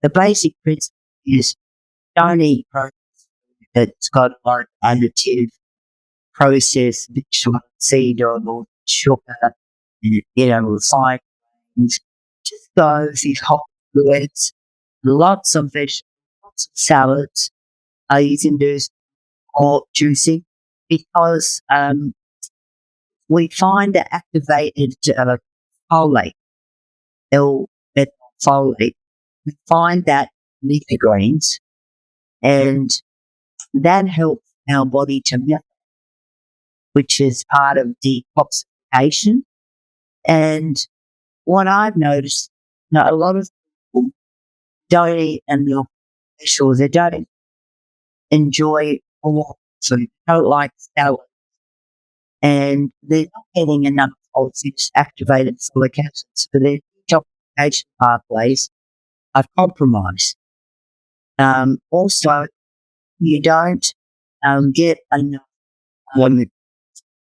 The basic principle is don't eat protein that's got like additive, processed vegetable seed oil, sugar, and, refined things. Just go these whole foods, lots of vegetables, lots of salads. You can do more juicing because we find that activated folate, L-methylfolate, we find that in leafy greens, and that helps our body to melt, which is part of detoxification. And what I've noticed, a lot of people don't eat enough vegetables. They don't enjoy all food. They don't like salad. And they're not getting enough of this activated folic acid. So their detoxification pathways are compromised. Also, you don't get enough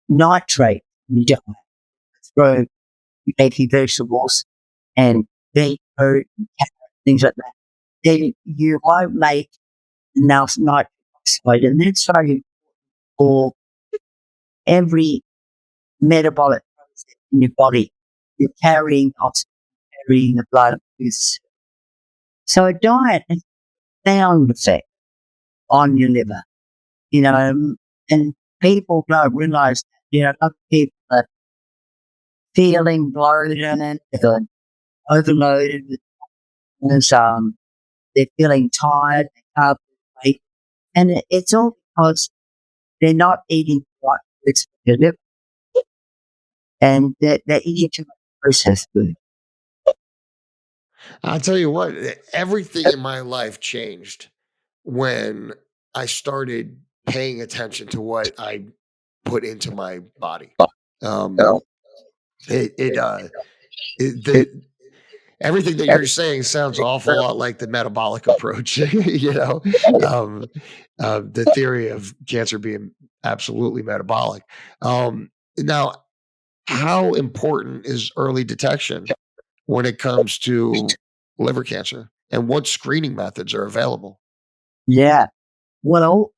nitrate in your diet through leafy vegetables and beetroot and carrot, things like that. Then you won't make enough nitric oxide, and that's very for every metabolic process in your body. You're carrying oxygen, carrying the blood. So a diet has a profound effect on your liver, and people don't realize that, other people are feeling bloated and overloaded with they're feeling tired, they can't lose weight, and it's all because they're not eating the right foods for their liver, and they're eating too much processed food. I'll tell you what, everything in my life changed when I started paying attention to what I put into my body. Everything that you're saying sounds an awful lot like the metabolic approach, the theory of cancer being absolutely metabolic. Now, how important is early detection when it comes to liver cancer, and what screening methods are available? Yeah. Well,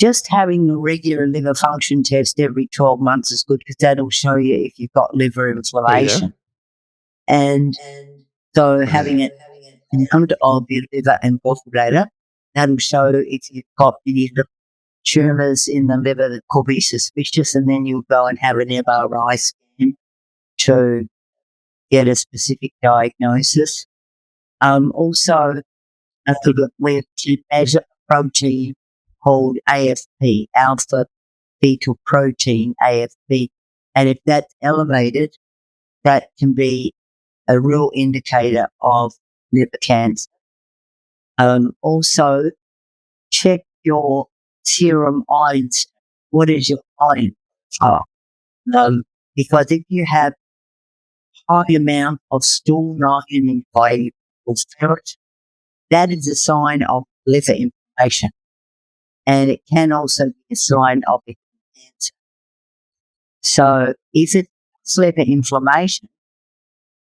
just having a regular liver function test every 12 months is good because that'll show you if you've got liver inflammation. And so having it in front of your liver and gallbladder, that'll show if you've got any tumours in the liver that could be suspicious, and then you'll go and have an MRI scan to get a specific diagnosis. Also, we measure a protein called AFP, alpha fetal protein, AFP, and if that's elevated, that can be a real indicator of liver cancer. Also, check your serum iron. What is your iron? Because if you have high amount of stool iron in body or ferret, that is a sign of liver inflammation, and it can also be a sign of cancer. So, if it's liver inflammation,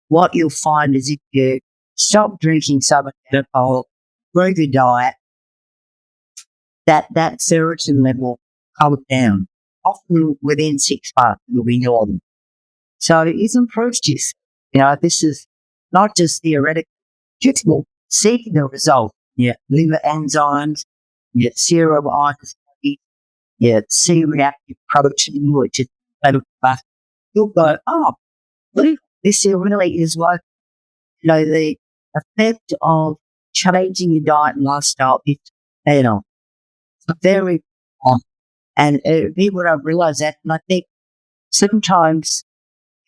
what you'll find is if you stop drinking so much alcohol, improve your diet, that ferritin level comes down. Often within 6 months, it'll be normal. So it's improved this. This is not just theoretical. Just seeking the result. Your liver enzymes, your serum iron, your C-reactive protein, which is fat. You'll go, this really is what, the effect of changing your diet and lifestyle is, very on. And people don't realize that. And I think sometimes,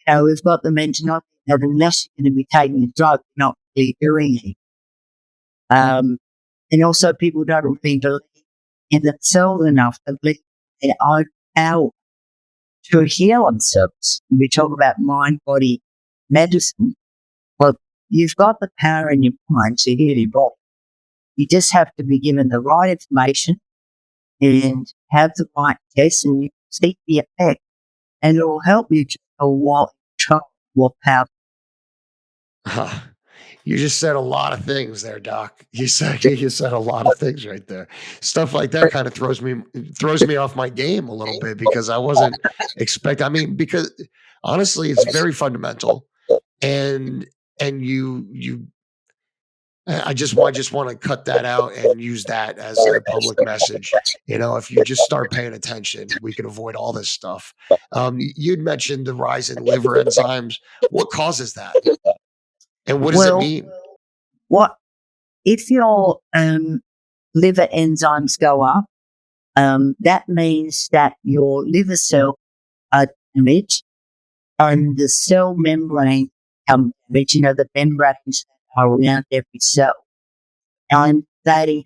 we've got the mentality that unless you're going to be taking a drug, you're not really doing it. And also people don't really believe in themselves enough to believe in their own power to heal themselves. We talk about mind, body, medicine, well, you've got the power in your mind to heal your body. You just have to be given the right information and have the right tests, and you see the effect, and it will help you to know what power. Huh. You just said a lot of things there, Doc. You said a lot of things right there. Stuff like that kind of throws me off my game a little bit because I wasn't expect. I mean, because honestly, it's very fundamental, and you. I just want to cut that out and use that as a public message. If you just start paying attention, we can avoid all this stuff. You'd mentioned the rise in liver enzymes. What causes that, and what does it Well, mean? what if your liver enzymes go up? That means that your liver cells are damaged and the cell membrane damaged. The membranes are around every cell, and they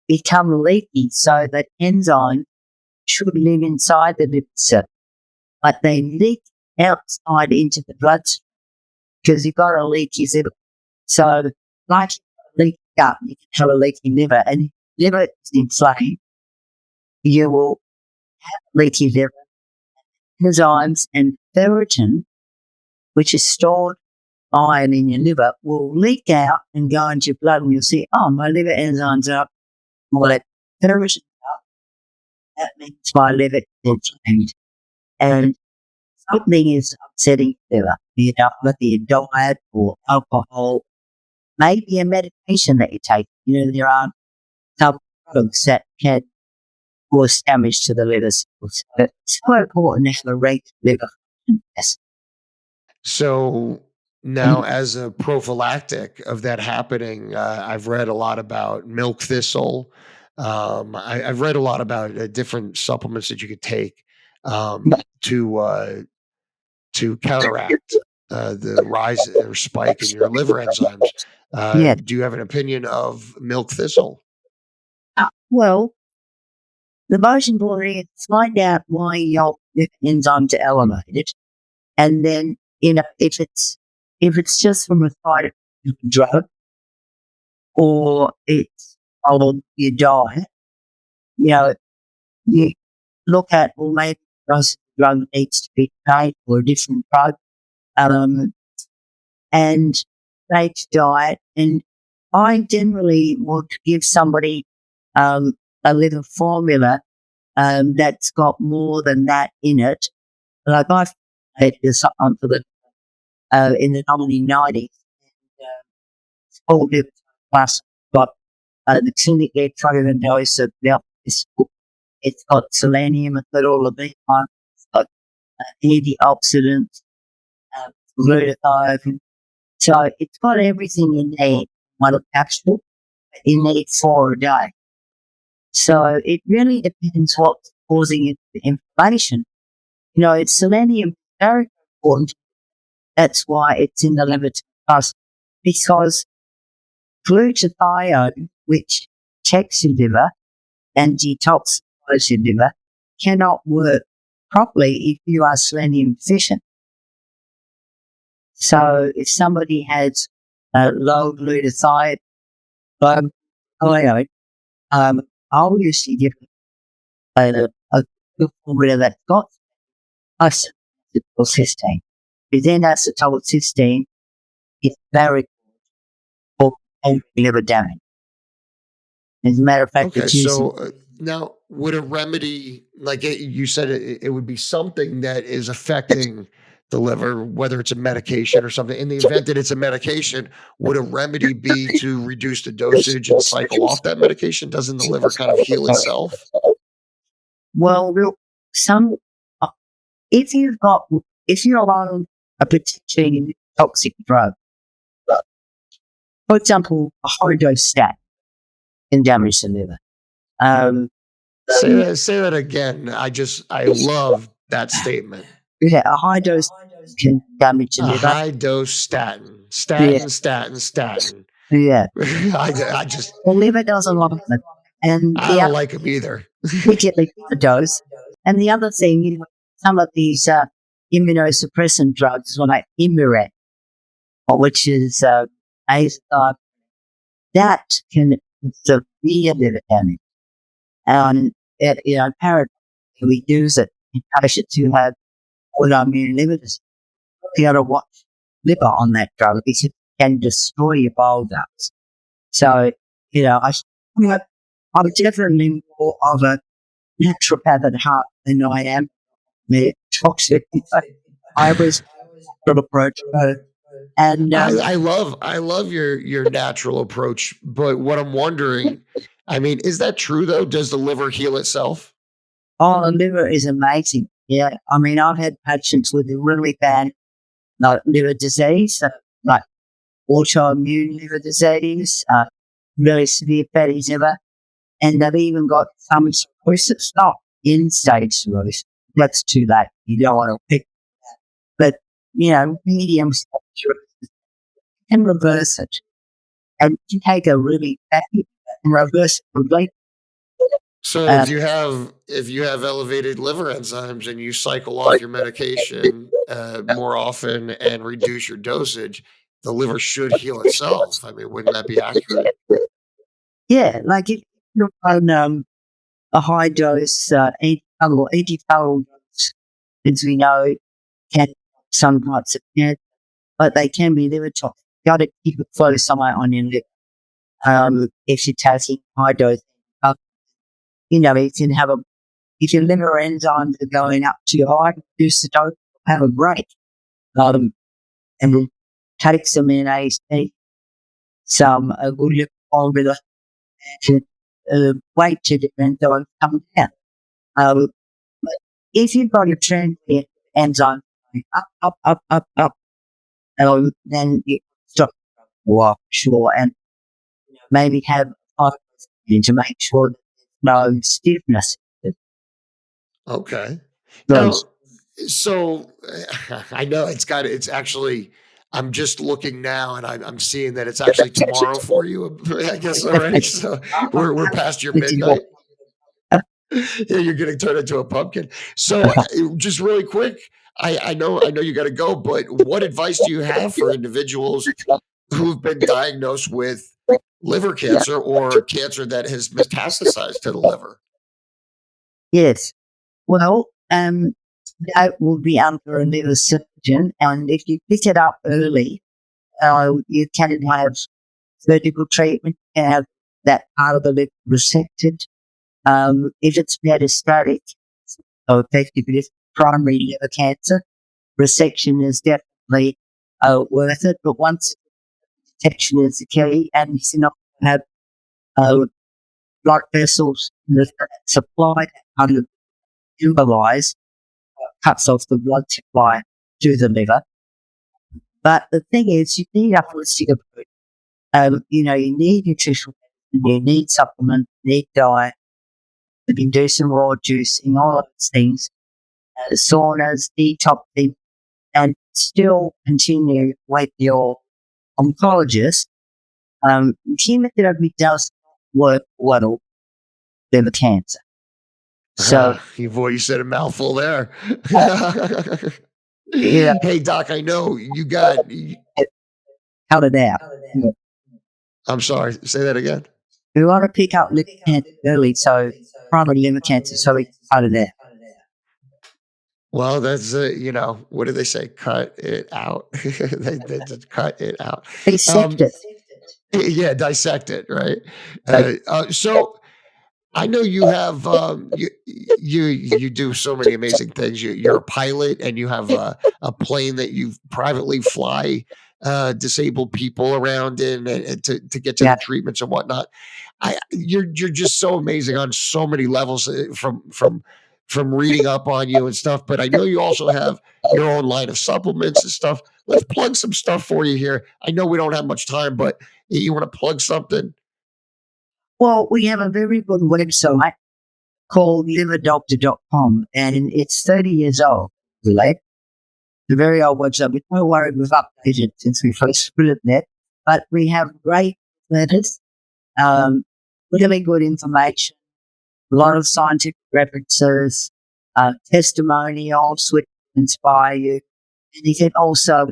become leaky. So that enzyme should live inside the liver cell, but they leak outside into the bloodstream because you've got a leaky liver. So, like a leaky gut, you can have a leaky liver, and if your liver is inflamed, you will have leaky liver. Enzymes and ferritin, which is stored iron in your liver, will leak out and go into your blood, and you'll see, oh, my liver enzymes are up, or that ferritin up. That means my liver is inflamed, and something is upsetting your liver. Whether your diet or alcohol, maybe a medication that you take. There are some drugs that can cause damage to the liver cells. So it's so important to have a regular liver function test. So now, as a prophylactic of that happening, I've read a lot about milk thistle. I've read a lot about different supplements that you could take to counteract the rise or spike in your liver enzymes. Yeah. Do you have an opinion of milk thistle? Well, the most important thing is find out why your liver enzymes are elevated, and then if it's just from a side effect of a drug or it's on your diet, you look at, well, maybe the drug needs to be changed or a different drug, and change diet. And I generally want to give somebody a little formula that's got more than that in it. Like I've made something for in the 1990s. It's called Liver Plus. Got the clinically proven dose of milk. It's got selenium, it's got all of these. It's got antioxidants, glutathione. So it's got everything you need. One capsule, but you need 4 a day. So it really depends what's causing the inflammation. It's selenium, very important. That's why it's in the liver plus, because glutathione, which checks your liver and detoxifies your liver, cannot work properly if you are selenium deficient. So if somebody has low glutathione, I'll usually give a formula that's got acetylcysteine. Then acetylcysteine is very good for liver damage. As a matter of fact, Okay, so now would a remedy, like you said, it would be something that is affecting the liver, whether it's a medication or something. In the event that it's a medication, would a remedy be to reduce the dosage and cycle off that medication? Doesn't the liver kind of heal itself? Well, if you're on a particularly toxic drug, for example, a high dose statin can damage the liver. Say that again. I love that statement. Yeah, a high dose can damage the A liver. high dose statin. Yeah. I just, The liver doesn't like it. And I don't like them either. particularly the dose. And the other thing, some of these immunosuppressant drugs, like Imuret, which is ASI, that can severe liver damage. And, apparently we use it in patients who have autoimmune liver disease. You got to watch liver on that drug because it can destroy your bile ducts. So, I'm definitely more of a naturopath at heart than I am toxic. I was from approach, and I love your natural approach, but what I'm wondering, I mean, is that true though? Does the liver heal itself? the liver is amazing. Yeah, I mean, I've had patients with really bad liver disease, like autoimmune liver disease, really severe fatty liver, and they've even got some cirrhosis, not in stage cirrhosis. That's too late. You don't want to pick, but medium stage cirrhosis can reverse it, and you take a really fatty and reverse it completely. So Uh, if you have elevated liver enzymes and you cycle off your medication more often and reduce your dosage, the liver should heal itself. I mean, wouldn't that be accurate? yeah, like if you're on a high dose antifungal drugs, as we know, can some parts of it, but they can be liver toxic. You got to keep a close eye on your liver. If you're taking high dose, you can have if your liver enzymes are going up too high, reduce the dose, have a break. And we'll take some NAC, some good liver formula, to wait to different dose come down. Um, but if you've got a trend where enzyme going up, then you stop for sure, and maybe have to make sure that there's no stiffness. Okay. Now, Those so I know it's actually, I'm just looking now and I'm seeing that it's actually tomorrow for you, I guess already. So we're past your midnight. Yeah, you're getting turned into a pumpkin. So just really quick, I know you got to go, but what advice do you have for individuals who've been diagnosed with liver cancer or cancer that has metastasized to the liver? Yes. Well, that will be under a liver surgeon, and if you pick it up early, you can have surgical treatment, you can have that part of the liver resected. If it's metastatic, so effectively it's primary liver cancer, resection is definitely worth it. But once detection is the key, and you not have uh, blood vessels that supply that kind of immobilize, cuts off the blood supply to the liver. But the thing is, you need a holistic approach. You need nutrition, you need supplements, you need diet, you can do some raw juicing, all of those things, saunas, detoxing, and still continue with your oncologist. Chemotherapy does work well liver cancer. So, Boy, you said a mouthful there. yeah, Hey, Doc, I know you got. cut it out. I'm sorry. Say that again. We want to pick up liver cancer early, so primary liver cancer, so we cut it out. Well, that's what do they say? Cut it out. They just cut it out. Dissect Um, it. yeah, dissect it, right? Like, So I know you have you do so many amazing things. You're a pilot, and you have a plane that you privately fly disabled people around in, and to get to yeah, the treatments and whatnot. You're just so amazing on so many levels from reading up on you and stuff. But I know you also have your own line of supplements and stuff. Let's plug some stuff for you here. I know we don't have much time, but you want to plug something? well, we have a very good website called liverdoctor.com, and it's 30 years old, right? The very old website. We're no worried we've updated since we first put it there, but we have great letters, really good information, a lot of scientific references, testimonials which inspire you, and you can also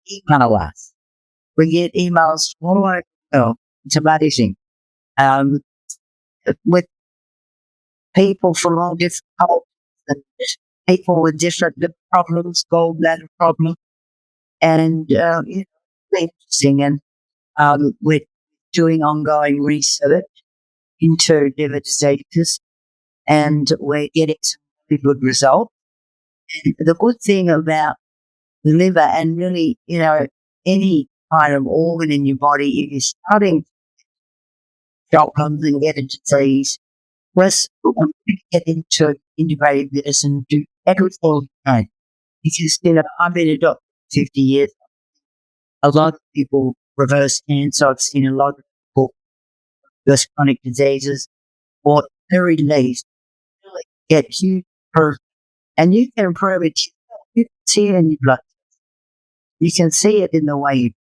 email us. We get emails all over the world. It's amazing. With people from all different cultures and people with different problems, gallbladder problems, and it's interesting. And we're doing ongoing research into liver diseases, and we're getting some really good results. And the good thing about the liver and really, any kind of organ in your body, if you're starting problems and get a disease, let's get into integrated medicine, do everything you can. Because, I've been a doctor for 50 years. A lot of people reverse cancer. I've seen a lot of people reverse chronic diseases, or at the very least, really get huge proof. And you can improve it. You can see it in your blood. You can see it in the way you.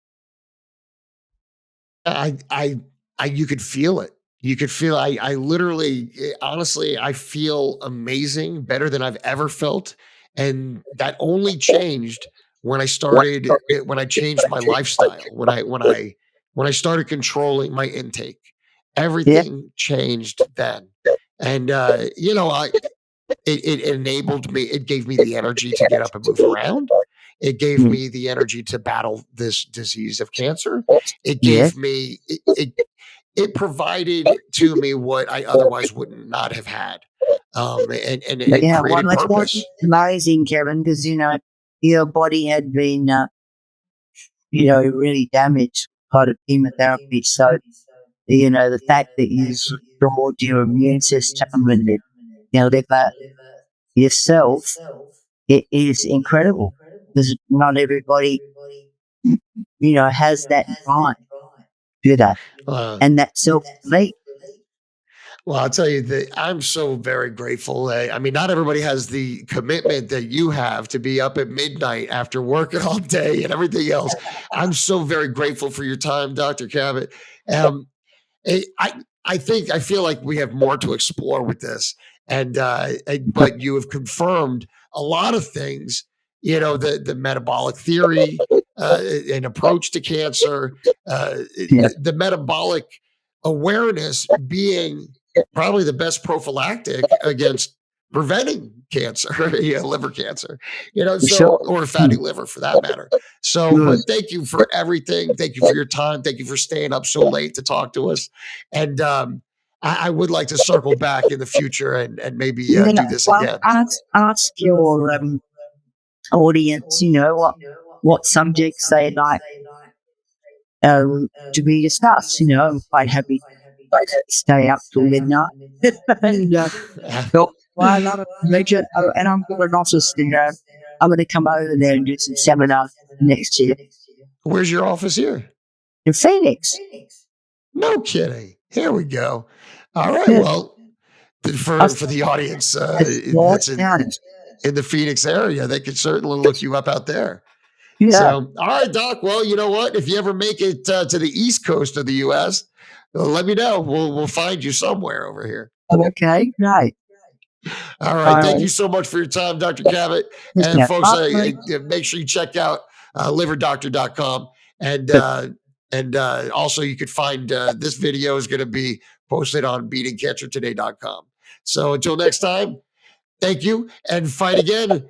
You could feel it. You could feel. I literally, honestly, I feel amazing, better than I've ever felt, and that only changed when I started. When I changed my lifestyle. When I started controlling my intake, Yeah. everything changed then. And it enabled me. It gave me the energy to get up and move around. It gave me the energy to battle this disease of cancer. It Yes. gave me it provided to me what I otherwise would not have had. And it Yeah. created Well, it's purpose. amazing, Kevin, because, your body had been, really damaged by the chemotherapy. So, the fact that you've restored your immune system and liver yourself, it is incredible because not everybody, has that drive to do that Uh, and that self-belief. well, I'll tell you that I'm so very grateful. I mean, not everybody has the commitment that you have to be up at midnight after working all day and everything else. I'm so very grateful for your time, Dr. Cabot. Um, I feel like we have more to explore with this, but you have confirmed a lot of things. The metabolic theory, an approach to cancer, Yeah. the metabolic awareness being probably the best prophylactic against preventing cancer, liver cancer, Sure. or fatty liver for that matter. So, Good. thank you for everything. Thank you for your time. Thank you for staying up so late to talk to us. And I would like to circle back in the future and maybe do this Well, again. ask your audience, what subjects they like to be discussed. I'm quite happy to stay up till midnight. and, so, well, I love it. And I'm got an office, I'm going to come over there and do some seminars next year Where's your office here? in Phoenix. No kidding. Here we go. All right. Yeah. Well, for the audience that's in the Phoenix area, they could certainly look you up out there. Yeah. So, all right, Doc. Well, you know what? If you ever make it to the East Coast of the U.S., let me know. We'll find you somewhere over here. Okay. Right. All right. Thank you so much for your time, Dr. Cabot. And folks, make sure you check out liverdoctor.com. And also, you could find this video is going to be posted on beatingcancertoday.com. So until next time, thank you and fight again.